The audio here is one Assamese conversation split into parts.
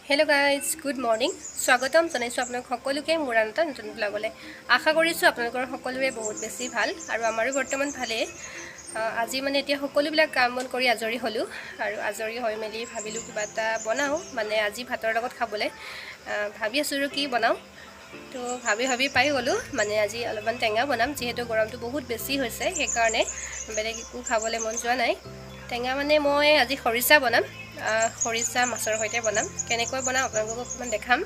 Hello guys, good morning. স্বাগতম জনাইছো আপোনাক সকলোকে মোৰ আনটা নতুন ব্লগলে। আশা কৰিছো আপোনালোকৰ সকলোৰে বহুত বেছি ভাল আৰু আমাৰো বৰ্তমান ভালে। আজি মানে এতিয়া সকলোবিলাক কাম বন কৰি আজৰি হলো আৰু আজৰি হৈ মেলি ভাবিলো কিবা এটা বনাও মানে আজি ভাতৰ লগত খাবলে ভাবি আছো কি বনাও। তো ভাবি পাই গলো মানে আজি অলপমান টেঙা বনাম যেহেতু গৰমটো বহুত বেছি হৈছে সেই কাৰণে বেলেগ একো খাবলে মন যোৱা নাই। টেঙা মানে মই আজি খৰিচা বনাম খৰিচা মাছৰ সৈতে বনাম কেনেকৈ বনাম আপোনালোকক অকমান দেখাম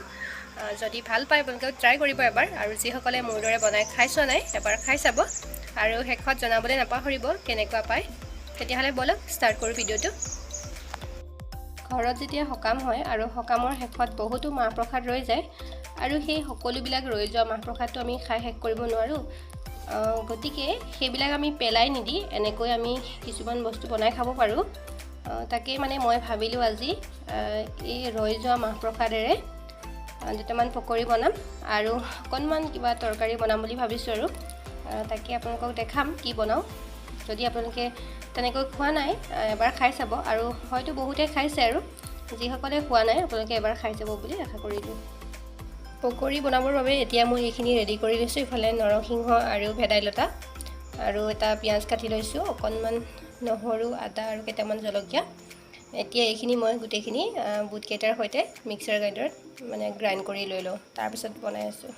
যদি ভাল পায় আপোনালোকে ট্ৰাই কৰিব এবাৰ আৰু যিসকলে মোৰ দৰে বনাই খাই চোৱা নাই এবাৰ খাই চাব আৰু শেষত জনাবলৈ নাপাহৰিব কেনেকুৱা পায় তেতিয়াহ'লে বলক ষ্টাৰ্ট কৰোঁ ভিডিঅ'টো ঘৰত যেতিয়া সকাম হয় আৰু সকামৰ শেষত বহুতো মাহ প্ৰসাদ ৰৈ যায় আৰু সেই সকলোবিলাক ৰৈ যোৱা মাহ প্ৰসাদটো আমি খাই শেষ কৰিব নোৱাৰোঁ গতিকে সেইবিলাক আমি পেলাই নিদি এনেকৈ আমি কিছুমান বস্তু বনাই খাব পাৰোঁ তাকে মানে মই ভাবিলোঁ আজি এই ৰৈ যোৱা মাহ প্ৰসাদেৰে দুটামান পকৰি বনাম আৰু অকণমান কিবা তৰকাৰী বনাম বুলি ভাবিছোঁ আৰু তাকে আপোনালোকক দেখাম কি বনাওঁ যদি আপোনালোকে তেনেকৈ খোৱা নাই এবাৰ খাই চাব আৰু হয়তো বহুতে খাইছে আৰু যিসকলে খোৱা নাই আপোনালোকে এবাৰ খাই যাব বুলি আশা কৰিলোঁ পকৰি বনাবৰ বাবে এতিয়া মই এইখিনি ৰেডি কৰি লৈছোঁ ইফালে নৰসিংহ আৰু ভেদাইলতা আৰু এটা পিঁয়াজ কাটি লৈছোঁ অকণমান নহৰু আদা আৰু কেইটামান জলকীয়া এতিয়া এইখিনি মই গোটেইখিনি বুটকেইটাৰ সৈতে মিক্সাৰ গ্ৰাইণ্ডাৰত মানে গ্ৰাইণ্ড কৰি লৈ লওঁ তাৰপিছত বনাই আছোঁ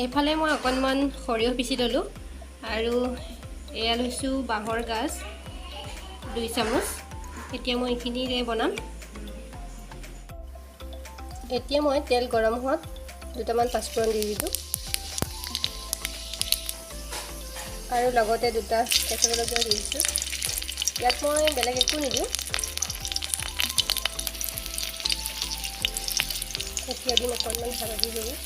এইফালে মই অকণমান সৰিয়হ পিচি ল'লোঁ আৰু এয়া লৈছোঁ বাঁহৰ গাজ 2 চামুচ এতিয়া মই এইখিনিৰে বনাম এতিয়া মই তেল গৰম হোৱাত দুটামান পাঁচফোৰণ দি দিলোঁ আৰু লগতে দুটা কেঁচা জলকীয়া দি দিছোঁ ইয়াত মই বেলেগ একো নিদিওঁ এতিয়া দিম অকণমান হালধি দিওঁ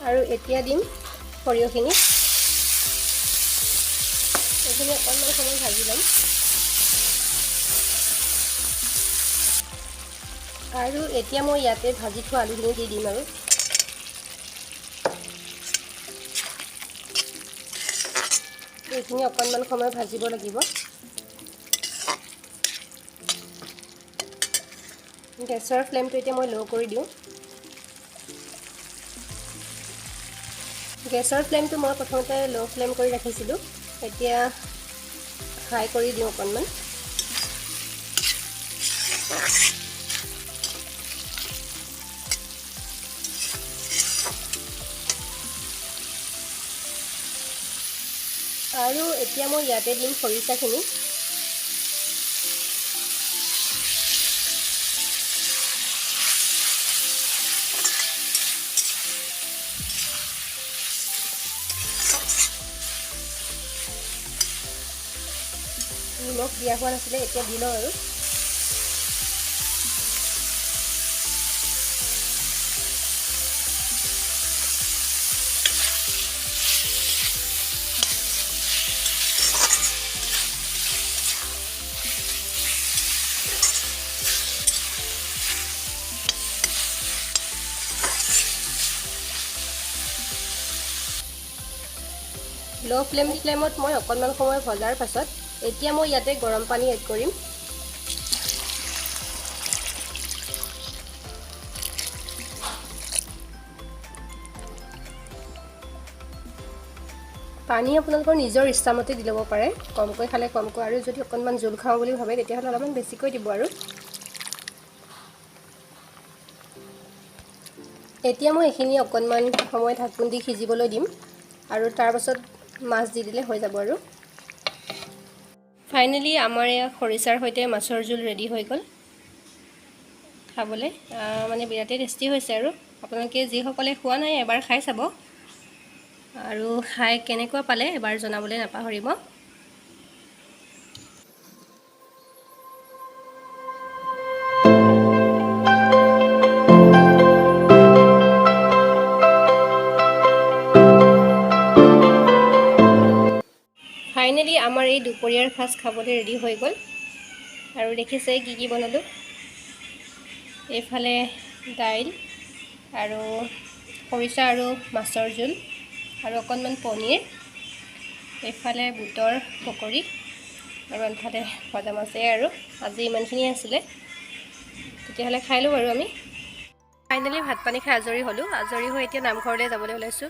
আৰু এতিয়া দিম সৰিয়হখিনি এইখিনি অকণমান সময় ভাজি ল'ম আৰু এতিয়া মই ইয়াতে ভাজি থোৱা আলুখিনি দি দিম আৰু এইখিনি অকণমান সময় ভাজিব লাগিব গেছৰ ফ্লেমটো এতিয়া মই ল' কৰি দিওঁ গেছৰ ফ্লেমটো মই প্ৰথমতে ল' ফ্লেম কৰি ৰাখিছিলোঁ এতিয়া হাই কৰি দিওঁ অকণমান আৰু এতিয়া মই ইয়াতে দিম খৰিচাখিনি নিমখ দিয়া হোৱা নাছিলে এতিয়া দি লওঁ আৰু ল' ফ্লেমত মই অকণমান সময় ভজাৰ পাছত এতিয়া মই ইয়াতে গৰম পানী এড কৰিম পানী আপোনালোকৰ নিজৰ ইচ্ছামতে দি ল'ব পাৰে কমকৈ খালে কমকৈ আৰু যদি অকণমান জোল খাওঁ বুলি ভাবে তেতিয়াহ'লে অলপমান বেছিকৈ দিব আৰু এতিয়া মই এইখিনি অকণমান সময় ঢাকোন দি সিজিবলৈ দিম আৰু তাৰ পাছত মাছ দি দিলে হৈ যাব আৰু ফাইনেলি আমাৰ এয়া খৰিচাৰ সৈতে মাছৰ জোল ৰেডি হৈ গ'ল খাবলৈ মানে বিৰাটেই টেষ্টি হৈছে আৰু আপোনালোকে যিসকলে খোৱা নাই এবাৰ খাই চাব আৰু খাই কেনেকুৱা পালে এবাৰ জনাবলৈ নাপাহৰিব। ফাইনেলি আমাৰ এই দুপৰীয়াৰ সাজ খাবলৈ ৰেডি হৈ গ'ল আৰু দেখিছে কি বনালোঁ। এইফালে দাইল আৰু খৰিচা আৰু মাছৰ জোল আৰু অকণমান পনীৰ, এইফালে বুটৰ পকৰি আৰু আনফালে ভজা মাছেই আৰু আজি ইমানখিনি আছিলে। তেতিয়াহ'লে খাই লওঁ আৰু আমি। ফাইনেলি ভাত পানী খাই আজৰি হ'লোঁ। আজৰি হৈ এতিয়া নামঘৰলৈ যাবলৈ ওলাইছোঁ।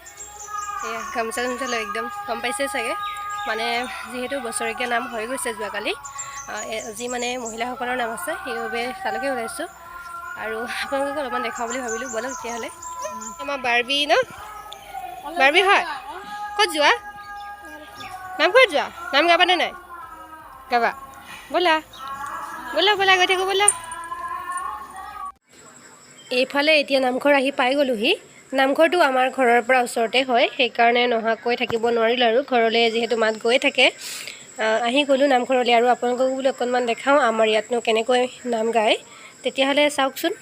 এয়া গামোচা লৈ একদম গম পাইছে চাগে, মানে যিহেতু বছৰেকীয়া নাম হৈ গৈছে যোৱাকালি, আজি মানে মহিলাসকলৰ নাম আছে, সেইবাবে তালৈকে ওলাইছোঁ আৰু আপোনালোকক অলপমান দেখাওঁ বুলি ভাবিলোঁ। ব'লক তেতিয়াহ'লে। আমাৰ বাৰ্বি ন, বাৰ্বি হয়। ক'ত যোৱা? নামঘৰত যোৱা? নাম গাবানে নাই? গাবা, ব'লা ব'লা ব'লা, গৈ থাকোঁ ব'লা। এইফালে এতিয়া নামঘৰ আহি পাই গ'লোহি। নামঘৰটো আমাৰ ঘৰৰ পৰা ওচৰতে হয়, সেইকাৰণে নহাকৈ থাকিব নোৱাৰিলোঁ আৰু ঘৰলৈ যিহেতু মাত গৈ থাকে। আহি গ'লোঁ নামঘৰলৈ আৰু আপোনালোককো বোলো অকণমান দেখাওঁ আমাৰ ইয়াতনো কেনেকৈ নাম গায়। তেতিয়াহ'লে চাওকচোন।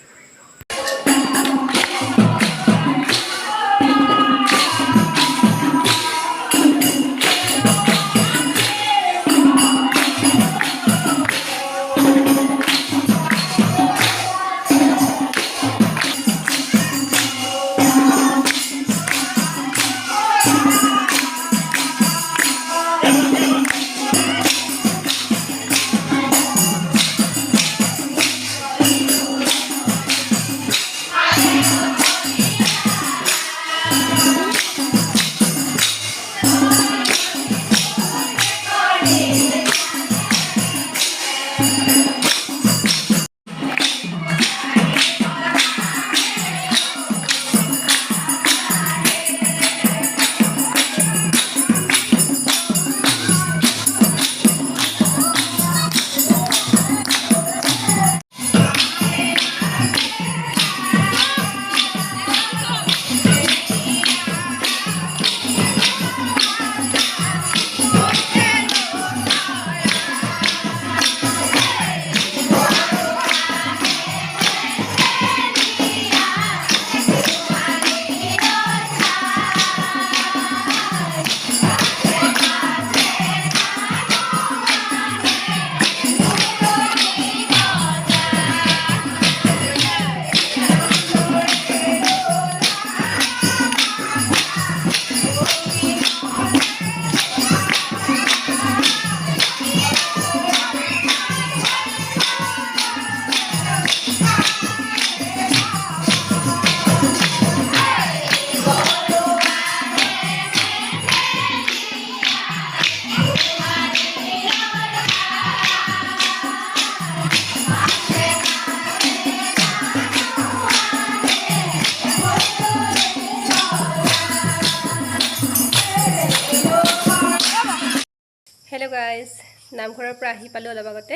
হেল্ল' গাইজ, নামঘৰৰ পৰা আহি পালোঁ অলপ আগতে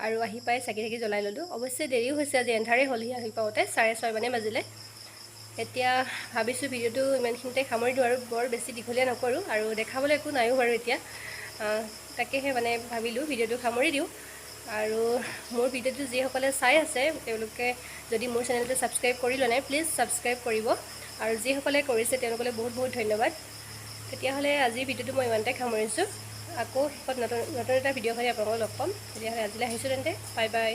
আৰু আহি পাই চাকি জ্বলাই ল'লোঁ। অৱশ্যে দেৰিও হৈছে, আজি এন্ধাৰেই হ'লহি আহি পাওঁতে, 6:30 মানে বাজিলে। এতিয়া ভাবিছোঁ ভিডিঅ'টো ইমানখিনিতে সামৰি দিওঁ আৰু বৰ বেছি দীঘলীয়া নকৰোঁ আৰু দেখাবলৈ একো নাইও বাৰু এতিয়া। তাকেহে মানে ভাবিলোঁ ভিডিঅ'টো সামৰি দিওঁ। আৰু মোৰ ভিডিঅ'টো যিসকলে চাই আছে তেওঁলোকে যদি মোৰ চেনেলটো ছাবস্ক্ৰাইব কৰি লোৱা নাই, প্লিজ ছাবস্ক্ৰাইব কৰিব আৰু যিসকলে কৰিছে তেওঁলোকলৈ বহুত বহুত ধন্যবাদ। তেতিয়াহ'লে আজিৰ ভিডিঅ'টো মই ইমানতে সামৰিছোঁ। আকৌ শেষত নতুন এটা ভিডিঅ' কৰি আপোনালোকক লগ পাম। তেতিয়াহ'লে আজিলৈ আহিছোঁ তেন্তে, বাই বাই।